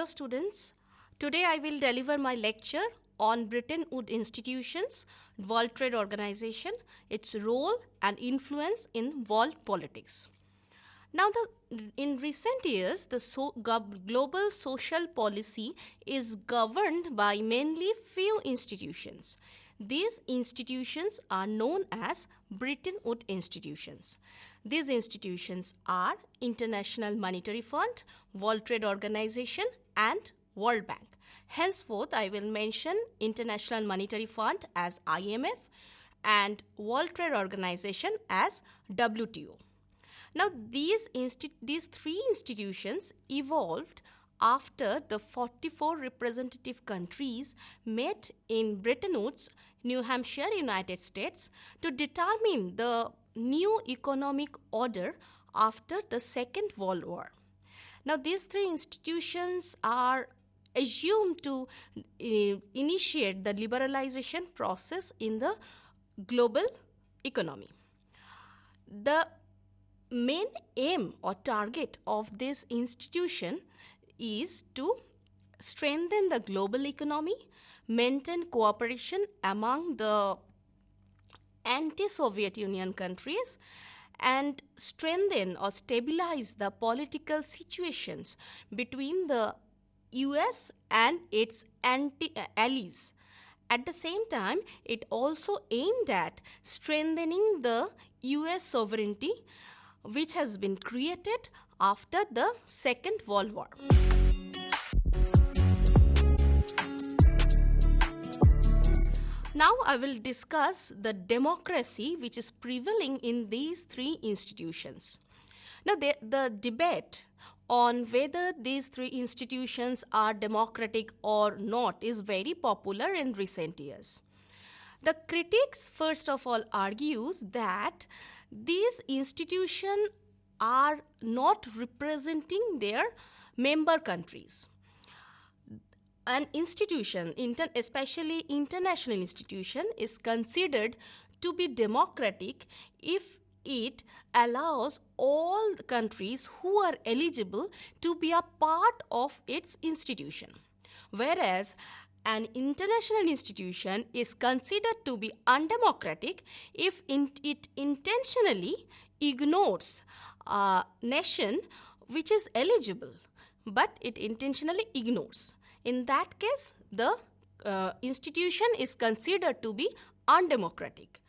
Hello students, today I will deliver my lecture on Bretton Woods Institutions, World Trade Organization, its role and influence in world politics. Now, in recent years, the global social policy is governed by mainly few institutions. These institutions are known as Bretton Woods institutions. These institutions are International Monetary Fund, World Trade Organization, and World Bank. Henceforth, I will mention International Monetary Fund as IMF and World Trade Organization as WTO. Now, these three institutions evolved after the 44 representative countries met in Bretton Woods, New Hampshire, United States, to determine the new economic order after the Second World War. Now, these three institutions are assumed to initiate the liberalization process in the global economy. The main aim or target of this institution is to strengthen the global economy, maintain cooperation among the anti-Soviet Union countries, and strengthen or stabilize the political situations between the US and its allies. At the same time, it also aimed at strengthening the US sovereignty, which has been created after the Second World War. Now I will discuss the democracy which is prevailing in these three institutions. Now the debate on whether these three institutions are democratic or not is very popular in recent years. The critics first of all argues that these institutions are not representing their member countries. An institution, especially international institution, is considered to be democratic if it allows all the countries who are eligible to be a part of its institution. Whereas an international institution is considered to be undemocratic if it intentionally ignores a nation which is eligible, but it intentionally ignores. In that case, the institution is considered to be undemocratic.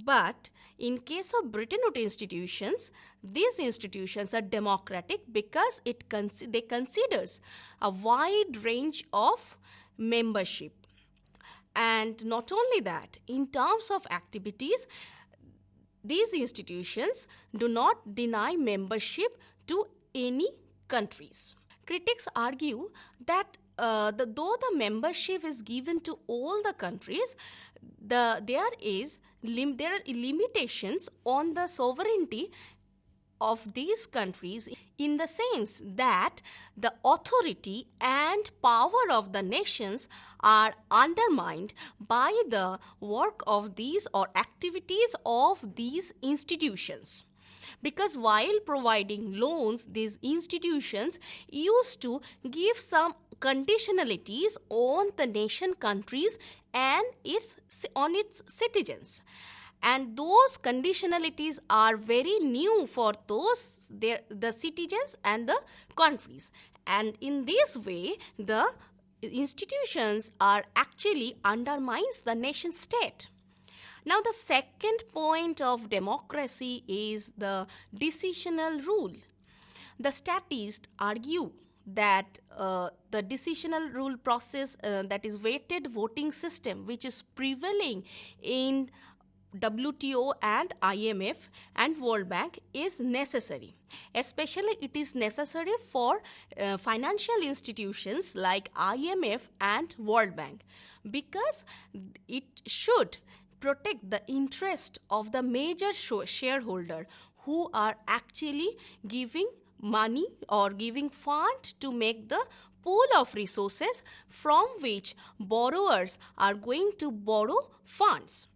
But in case of Bretton Woods institutions, these institutions are democratic because they considers a wide range of membership. And not only that, in terms of activities, these institutions do not deny membership to any countries. Critics argue that though the membership is given to all the countries, there are limitations on the sovereignty of these countries, in the sense that the authority and power of the nations are undermined by the work of these or activities of these institutions. Because while providing loans, these institutions used to give some conditionalities on the nation countries and on its citizens. And those conditionalities are very new for the citizens and the countries. And in this way, the institutions are actually undermines the nation state. Now, the second point of democracy is the decisional rule. The statists argue that the decisional rule process, that is weighted voting system, which is prevailing in WTO and IMF and World Bank, is necessary. Especially it is necessary for financial institutions like IMF and World Bank, because it should protect the interest of the major shareholder who are actually giving money or giving fund to make the pool of resources from which borrowers are going to borrow funds.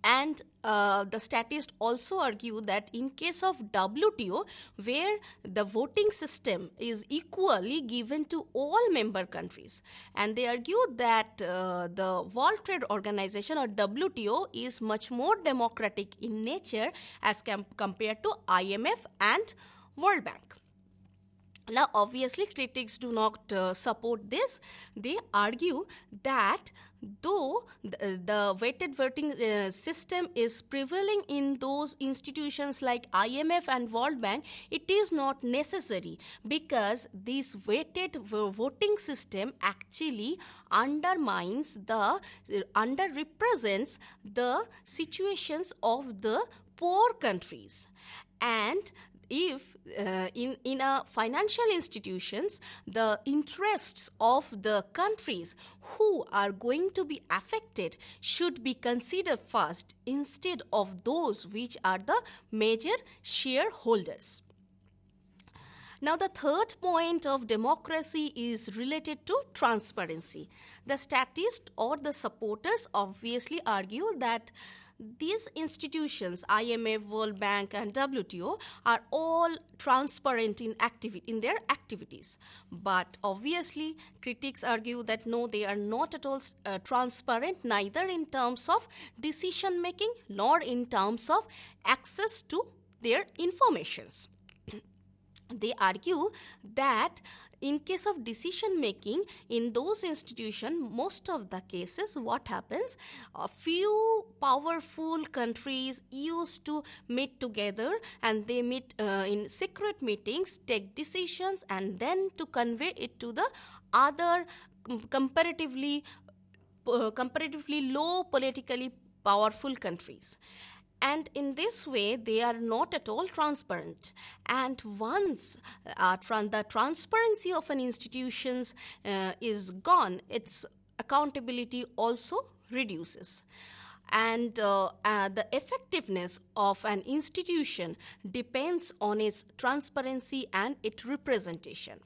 And the statists also argue that in case of WTO, where the voting system is equally given to all member countries, and they argue that the World Trade Organization or WTO is much more democratic in nature as compared to IMF and World Bank. Now, obviously, critics do not support this. They argue that though the weighted voting system is prevailing in those institutions like IMF and World Bank, it is not necessary, because this weighted voting system actually undermines underrepresents the situations of the poor countries. And if in a financial institutions, the interests of the countries who are going to be affected should be considered first, instead of those which are the major shareholders. Now, the third point of democracy is related to transparency. The statists or the supporters obviously argue that these institutions, IMF, World Bank, and WTO, are all transparent in their activities. But obviously, critics argue that no, they are not at all transparent, neither in terms of decision making nor in terms of access to their informations. They argue that in case of decision making in those institutions, most of the cases, what happens, a few powerful countries used to meet together, and they meet in secret meetings, take decisions, and then to convey it to the other comparatively low politically powerful countries. And in this way, they are not at all transparent. And once the transparency of an institution is gone, its accountability also reduces. And the effectiveness of an institution depends on its transparency and its representation.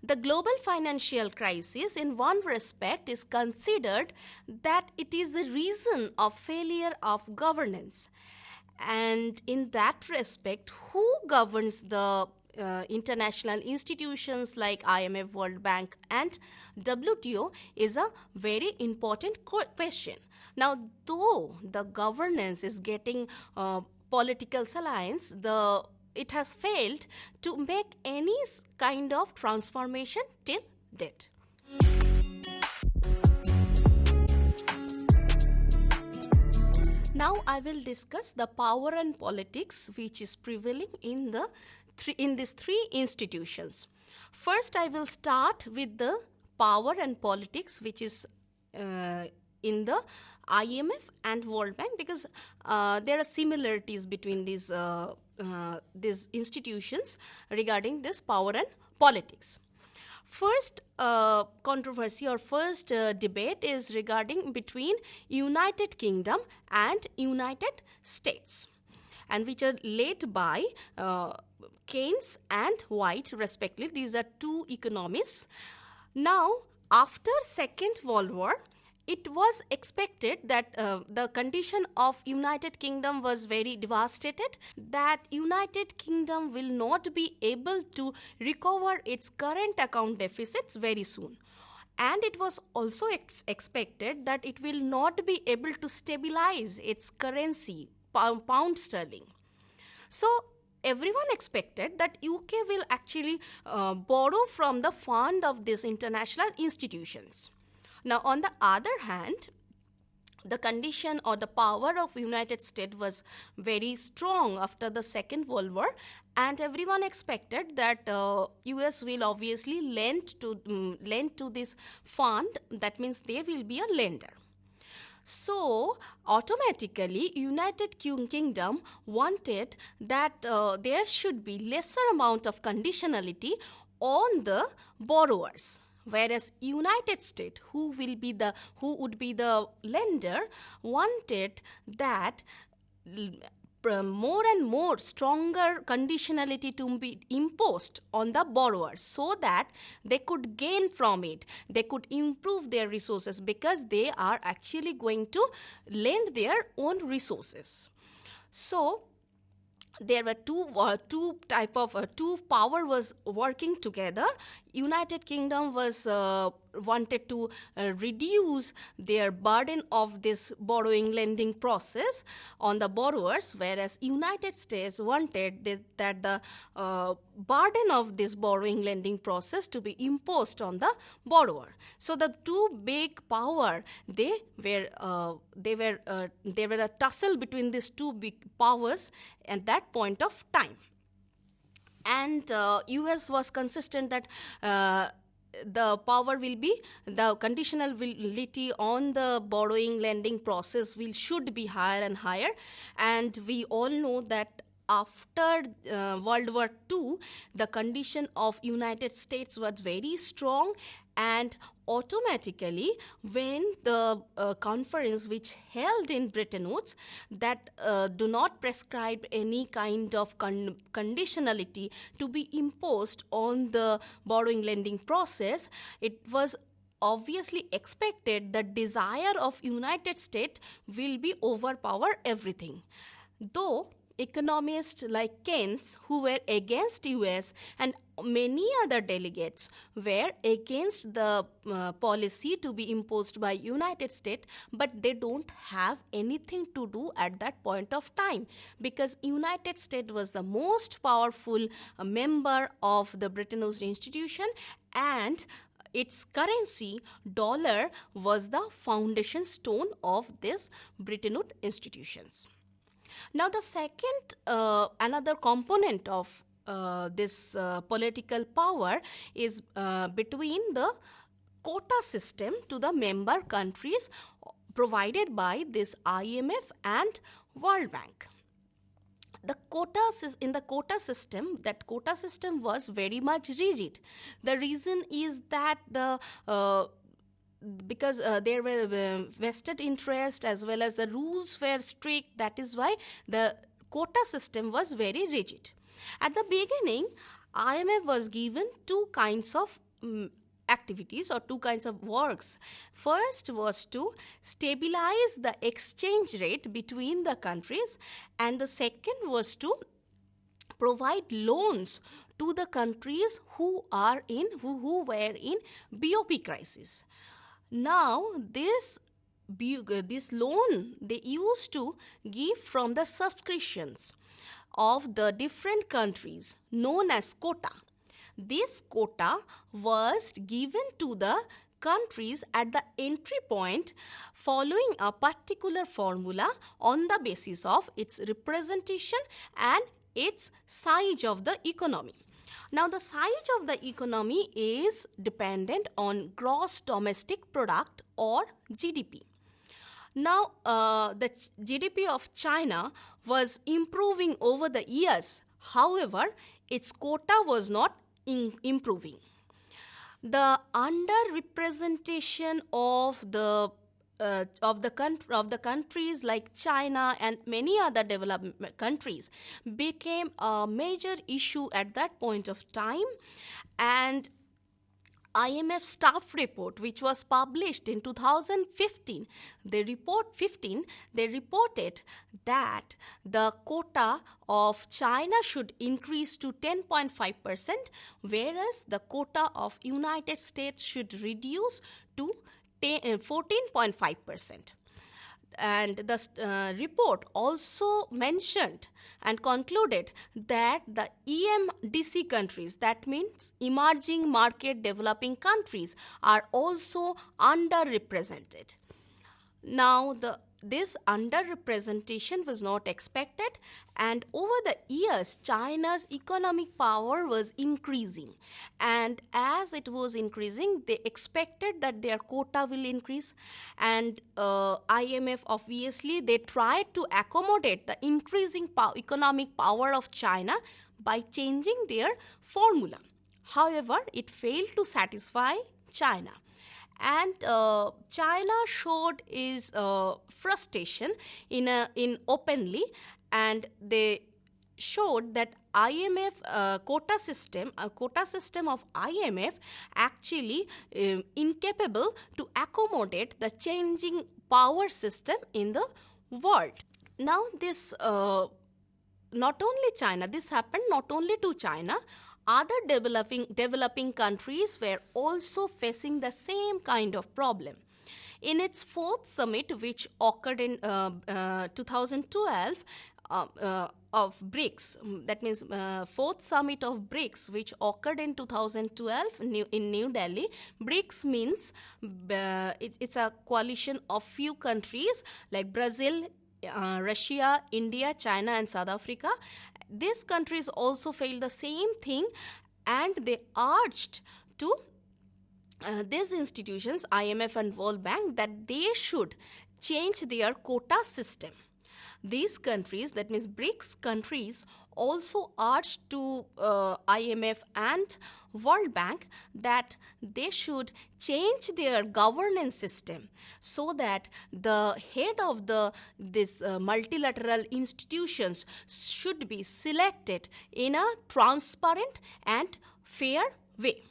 The global financial crisis, in one respect, is considered that it is the reason of failure of governance. And in that respect, who governs the international institutions like IMF, World Bank, and WTO is a very important question. Now, though the governance is getting political alliance, it has failed to make any kind of transformation till date. Now I will discuss the power and politics which is prevailing in these three institutions. First, I will start with the power and politics which is in the IMF and World Bank, because there are similarities between these institutions regarding this power and politics. First controversy or first debate is regarding between United Kingdom and United States, and which are led by Keynes and White respectively. These are two economists. Now, after Second World War, it was expected that the condition of United Kingdom was very devastated, that United Kingdom will not be able to recover its current account deficits very soon. And it was also expected that it will not be able to stabilize its currency, pound sterling. So, everyone expected that UK will actually borrow from the fund of these international institutions. Now, on the other hand, the condition or the power of United States was very strong after the Second World War, and everyone expected that US will obviously lend to this fund. That means they will be a lender. So, automatically, United Kingdom wanted that there should be lesser amount of conditionality on the borrowers. Whereas United States, who would be the lender, wanted that more and more stronger conditionality to be imposed on the borrowers so that they could gain from it, they could improve their resources because they are actually going to lend their own resources. So there were two power was working together. United Kingdom was wanted to reduce their burden of this borrowing lending process on the borrowers, whereas United States wanted that the burden of this borrowing lending process to be imposed on the borrower. So the two big power, they were a tussle between these two big powers at that point of time. And US was consistent that the power will be, the conditionality on the borrowing lending process should be higher and higher. And we all know that after World War II, the condition of United States was very strong, and automatically when the conference which held in Bretton Woods that do not prescribe any kind of conditionality to be imposed on the borrowing lending process, it was obviously expected the desire of United States will be overpower everything. Though economists like Keynes, who were against US, and many other delegates were against the policy to be imposed by United States, but they don't have anything to do at that point of time, because United States was the most powerful member of the Bretton Woods institution, and its currency, dollar, was the foundation stone of this Bretton Woods institutions. Now, the second, another component of this political power is between the quota system to the member countries provided by this IMF and World Bank. The quotas in the quota system, that quota system was very much rigid. The reason is that because there were vested interest as well as the rules were strict. That is why the quota system was very rigid. At the beginning, IMF was given two kinds of activities or two kinds of works. First was to stabilize the exchange rate between the countries, and the second was to provide loans to the countries who were in BOP crisis. Now, this loan they used to give from the subscriptions of the different countries known as quota. This quota was given to the countries at the entry point following a particular formula on the basis of its representation and its size of the economy. Now, the size of the economy is dependent on gross domestic product or GDP. Now, the GDP of China was improving over the years. However, its quota was not improving. The underrepresentation of the countries like China and many other developed countries became a major issue at that point of time, and IMF staff report, which was published in 2015, they reported that the quota of China should increase to 10.5%, whereas the quota of United States should reduce to 14.5%. And the report also mentioned and concluded that the EMDC countries, that means emerging market developing countries, are also underrepresented. Now, this underrepresentation was not expected, and over the years, China's economic power was increasing. And as it was increasing, they expected that their quota will increase. And IMF, obviously, they tried to accommodate the increasing economic power of China by changing their formula. However, it failed to satisfy China. And China showed its frustration in openly, and they showed that IMF quota system, a quota system of IMF actually incapable to accommodate the changing power system in the world. Now this not only China, this happened not only to China, other developing countries were also facing the same kind of problem. In its fourth summit, which occurred in 2012, of BRICS, that means fourth summit of BRICS, which occurred in 2012 in New Delhi. BRICS means it's a coalition of few countries like Brazil, Russia, India, China, and South Africa. These countries also felt the same thing, and they urged to these institutions, IMF and World Bank, that they should change their quota system. These countries, that means BRICS countries, also urged to IMF and World Bank that they should change their governance system so that the head of this multilateral institutions should be selected in a transparent and fair way.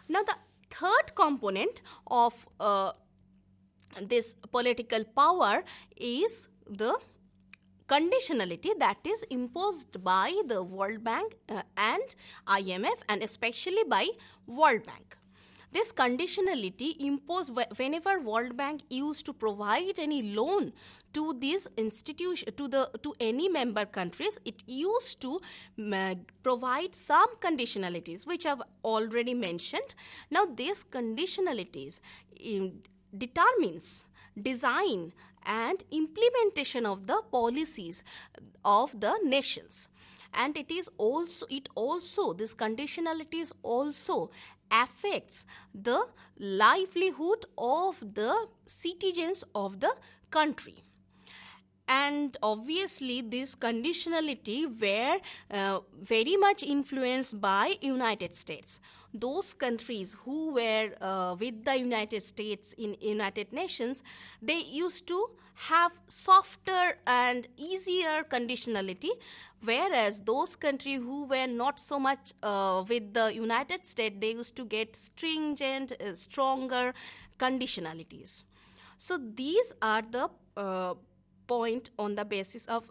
Now, the third component of this political power is the conditionality that is imposed by the World Bank and IMF, and especially by World Bank. This conditionality imposed whenever World Bank used to provide any loan to these institutions, to any member countries, it used to provide some conditionalities, which I've already mentioned. Now, these conditionalities determines design and implementation of the policies of the nations, and this conditionalities also affects the livelihood of the citizens of the country. And obviously, this conditionality were very much influenced by United States. Those countries who were with the United States in United Nations, they used to have softer and easier conditionality, whereas those countries who were not so much with the United States, they used to get stringent, stronger conditionalities. So these are the point on the basis of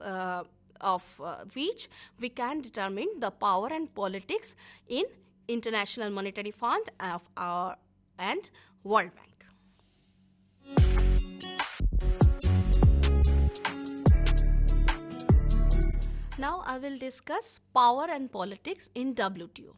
which we can determine the power and politics in International Monetary Fund and World Bank. Now I will discuss power and politics in WTO.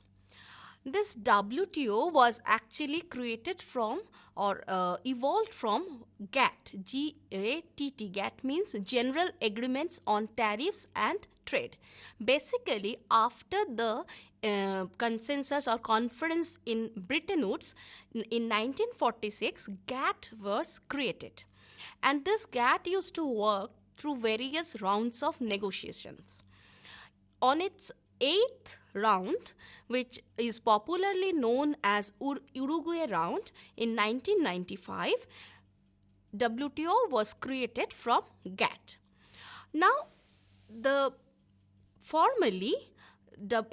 This WTO was actually created from or evolved from GATT. G-A-T-T. GATT means General Agreements on Tariffs and Trade. Basically, after the consensus or conference in Bretton Woods in 1946, GATT was created. And this GATT used to work through various rounds of negotiations. On its eighth round, which is popularly known as Uruguay round, in 1995, WTO was created from GATT. Now, formally, the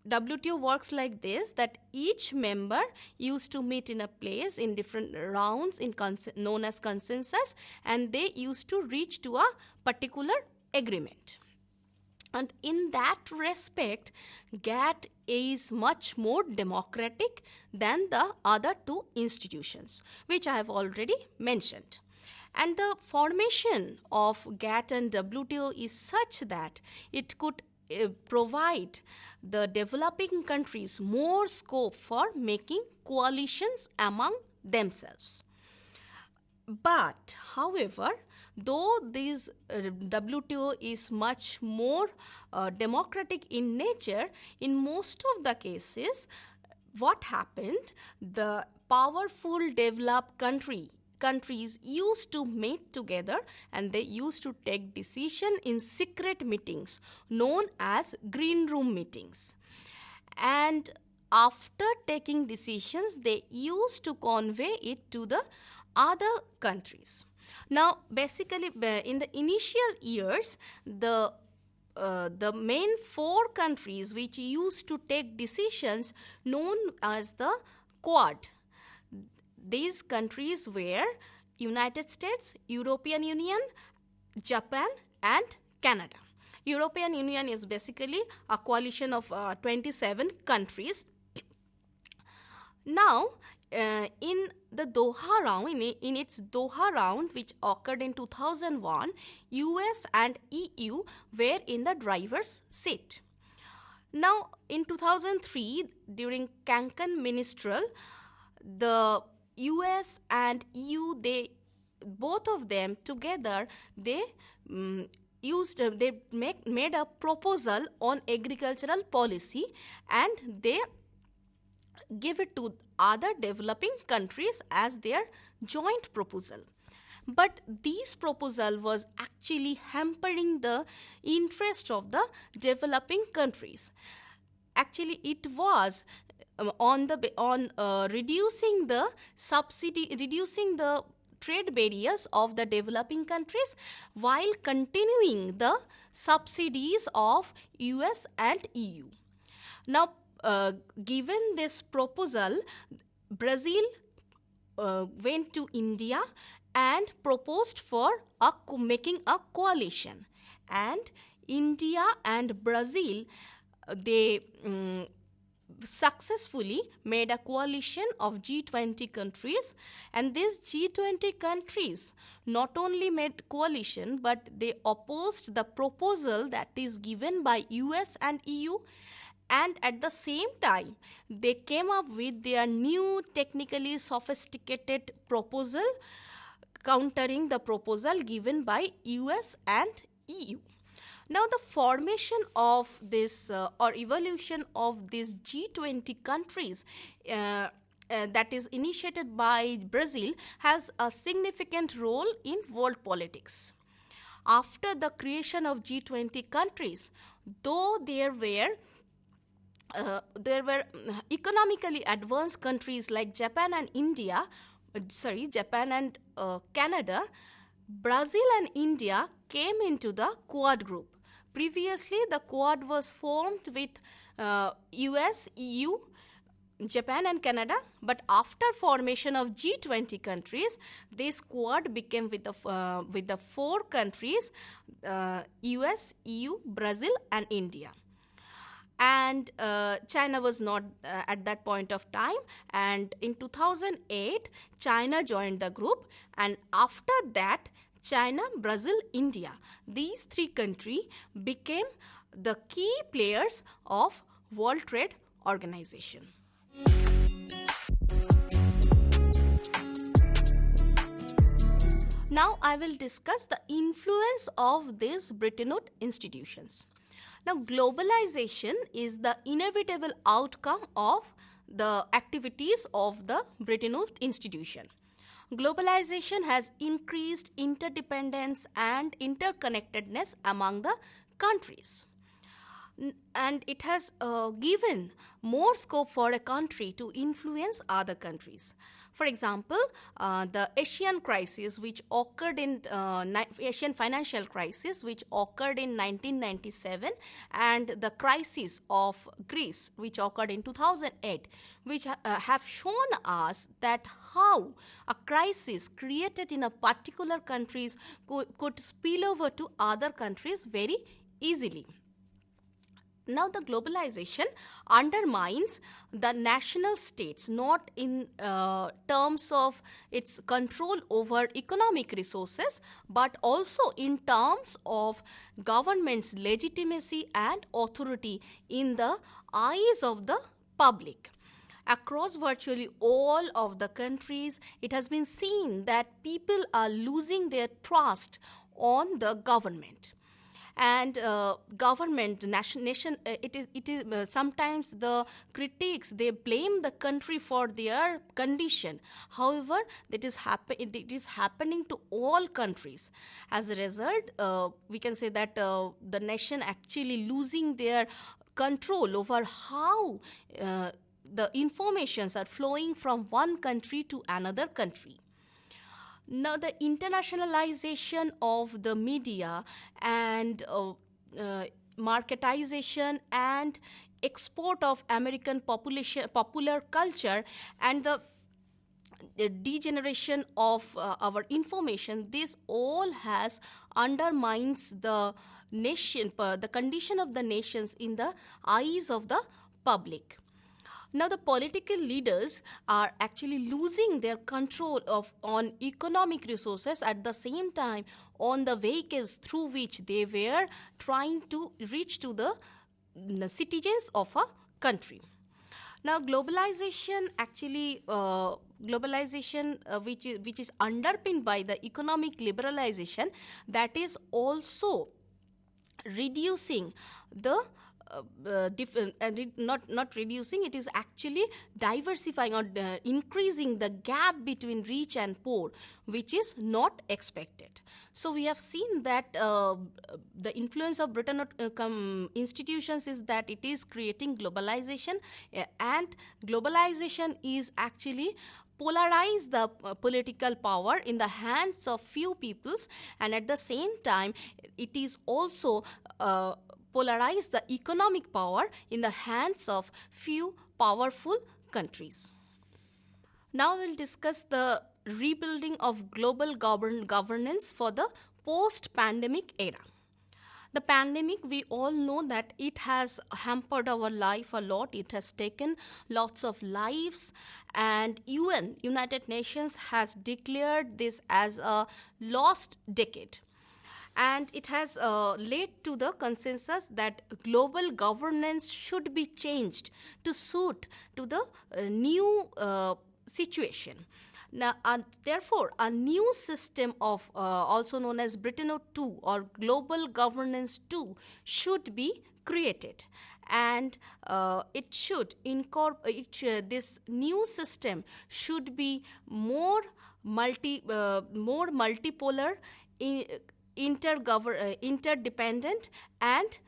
WTO works like this, that each member used to meet in a place in different rounds known as consensus, and they used to reach to a particular agreement. And in that respect, GATT is much more democratic than the other two institutions, which I have already mentioned. And the formation of GATT and WTO is such that it could provide the developing countries more scope for making coalitions among themselves. But, however, though this WTO is much more democratic in nature, in most of the cases, what happened, the powerful developed countries used to meet together and they used to take decision in secret meetings known as green room meetings. And after taking decisions, they used to convey it to the other countries. Now, basically, in the initial years, the main four countries which used to take decisions known as the Quad. These countries were United States, European Union, Japan, and Canada. European Union is basically a coalition of 27 countries. Now, in the Doha round, in its Doha round, which occurred in 2001, US and EU were in the driver's seat. Now, in 2003, during Cancun Ministerial, the US and EU, they both of them together, they made a proposal on agricultural policy, and they give it to other developing countries as their joint proposal. But this proposal was actually hampering the interest of the developing countries. Actually, it was on reducing the subsidy, reducing the trade barriers of the developing countries while continuing the subsidies of US and EU. Now, given this proposal, Brazil went to India and proposed for making a coalition. And India and Brazil, they successfully made a coalition of G20 countries, and these G20 countries not only made coalition, but they opposed the proposal that is given by US and EU, and at the same time they came up with their new technically sophisticated proposal countering the proposal given by US and EU. Now, the formation of this or evolution of these G20 countries that is initiated by Brazil has a significant role in world politics. After the creation of G20 countries, though there were economically advanced countries like Japan and Canada, Brazil and India came into the Quad group. Previously, the Quad was formed with US, EU, Japan and Canada, but after formation of G20 countries, this Quad became with the four countries, US, EU, Brazil and India. And China was not at that point of time, and in 2008 China joined the group, and after that China, Brazil, India, these three countries became the key players of World Trade Organization. Now I will discuss the influence of these Bretton Woods institutions. Now, globalization is the inevitable outcome of the activities of the Bretton Woods institution. Globalization has increased interdependence and interconnectedness among the countries. And it has given more scope for a country to influence other countries. For example, the Asian crisis, which occurred in Asian financial crisis, which occurred in 1997, and the crisis of Greece, which occurred in 2008, which have shown us that how a crisis created in a particular countries could spill over to other countries very easily. Now, the globalization undermines the national states, not in terms of its control over economic resources, but also in terms of government's legitimacy and authority in the eyes of the public. Across virtually all of the countries, it has been seen that people are losing their trust on the government. And government, nation, it is sometimes the critics, they blame the country for their condition. However, it is happening to all countries. As a result, we can say that the nation actually losing their control over how the informations are flowing from one country to another country. Now, the internationalization of the media and marketization and export of American popular culture and the degeneration of our information, this all has undermines the nation, the condition of the nations in the eyes of the public. Now, the political leaders are actually losing their control on economic resources, at the same time on the vehicles through which they were trying to reach to the citizens of a country. Now, globalization actually, which is underpinned by the economic liberalization, that is also reducing the not reducing, it is actually diversifying or increasing the gap between rich and poor, which is not expected. So we have seen that the influence of Bretton Woods institutions is that it is creating globalization, and globalization is actually polarize the political power in the hands of few peoples, and at the same time it is also polarize the economic power in the hands of few powerful countries. Now we'll discuss the rebuilding of global governance for the post-pandemic era. The pandemic, we all know that it has hampered our life a lot. It has taken lots of lives, and United Nations has declared this as a lost decade. And it has led to the consensus that global governance should be changed to suit to the new situation. Now, therefore, a new system of also known as Bretton Woods 2 or Global Governance 2 should be created, and it should incorporate this new system should be more multipolar, interdependent, and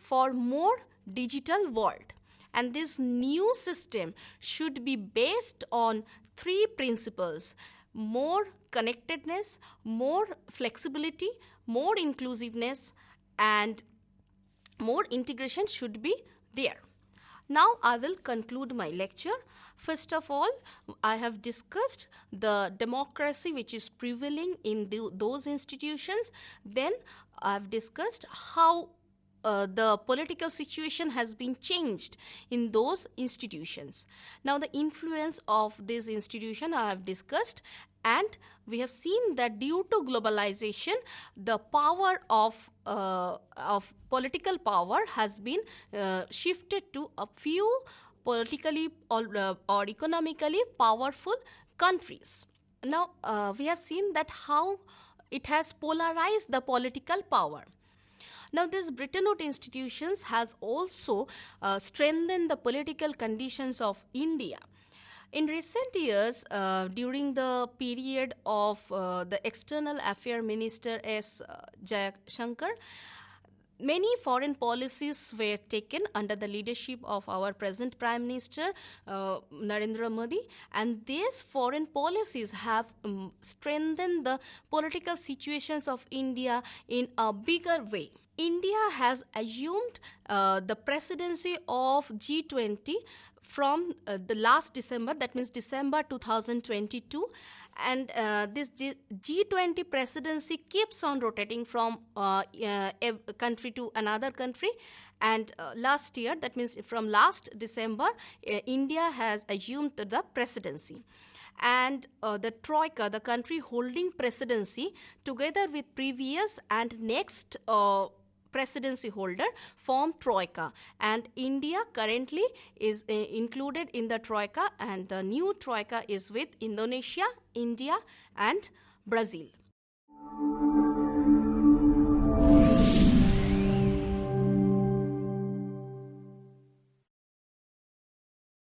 for more digital world. And this new system should be based on three principles: more connectedness, more flexibility, more inclusiveness, and more integration should be there. Now I will conclude my lecture. First of all, I have discussed the democracy which is prevailing in those institutions. Then I have discussed how the political situation has been changed in those institutions. Now the influence of this institution I have discussed, and we have seen that due to globalization, the power of political power has been shifted to a few politically or economically powerful countries. Now we have seen that how it has polarized the political power. Now, this Bretton Woods institutions has also strengthened the political conditions of India. In recent years, during the period of the External Affairs Minister S. Jaishankar, many foreign policies were taken under the leadership of our present Prime Minister, Narendra Modi, and these foreign policies have strengthened the political situations of India in a bigger way. India has assumed the presidency of G20 from the last December, that means December 2022, and this G20 presidency keeps on rotating from a country to another country, and last year, that means from last December, India has assumed the presidency. And the Troika, the country holding presidency, together with previous and next presidency holder, form Troika, and India currently is included in the Troika, and the new Troika is with Indonesia, India, and Brazil.